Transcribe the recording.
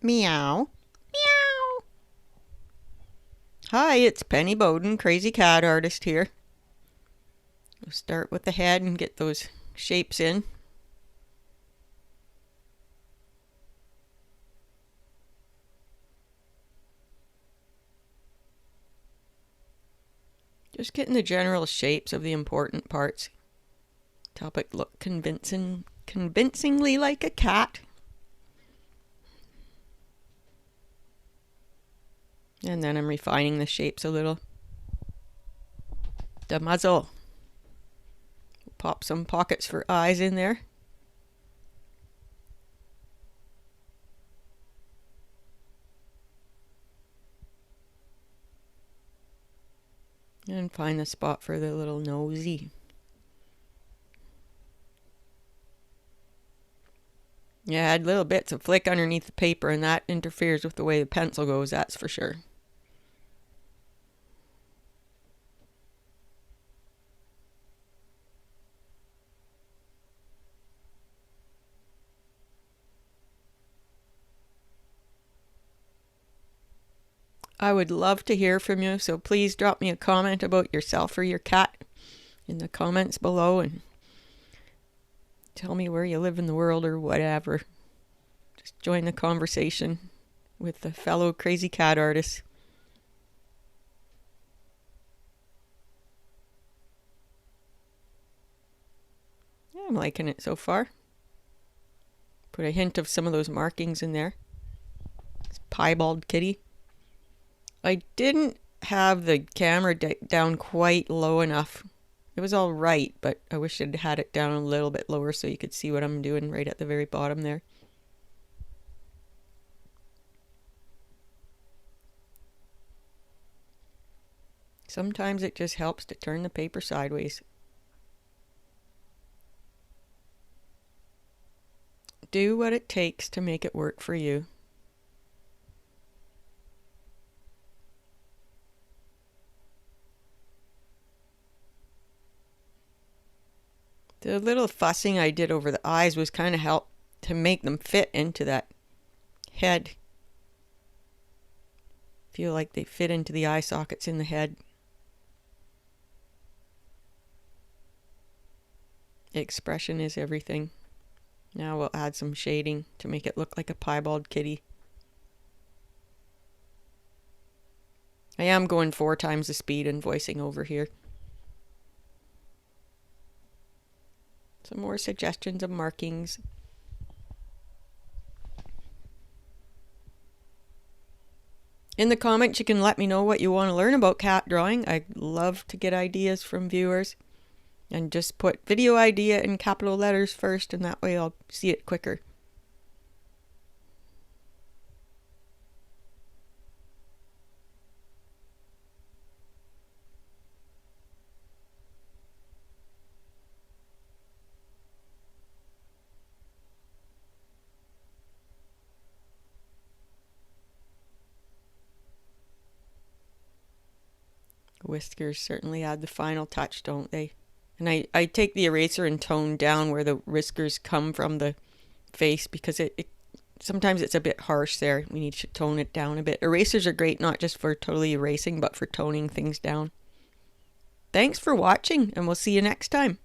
Meow. Meow. Hi, it's Penny Bowden, Crazy Cat Artist here. We'll start with the head and get those shapes in. Just getting the general shapes of the important parts. Topic look convincingly like a cat. And then I'm refining the shapes a little. The muzzle. Pop some pockets for eyes in there. And find the spot for the little nosy. Yeah, I had little bits of flick underneath the paper, and that interferes with the way the pencil goes, that's for sure. I would love to hear from you, so please drop me a comment about yourself or your cat in the comments below and tell me where you live in the world or whatever. Just join the conversation with the fellow crazy cat artists. Yeah, I'm liking it so far. Put a hint of some of those markings in there. It's piebald kitty. I didn't have the camera down quite low enough. It was all right, but I wish I'd had it down a little bit lower so you could see what I'm doing right at the very bottom there. Sometimes it just helps to turn the paper sideways. Do what it takes to make it work for you. The little fussing I did over the eyes was kind of help to make them fit into that head. Feel like they fit into the eye sockets in the head. Expression is everything. Now we'll add some shading to make it look like a piebald kitty. I am going 4 times the speed and voicing over here. Some more suggestions of markings. In the comments you can let me know what you want to learn about cat drawing. I'd love to get ideas from viewers. And just put video idea in capital letters first, and that way I'll see it quicker. Whiskers certainly add the final touch, don't they? And I take the eraser and tone down where the whiskers come from the face because it sometimes it's a bit harsh there. We need to tone it down a bit. Erasers are great not just for totally erasing, but for toning things down. Thanks for watching, and we'll see you next time.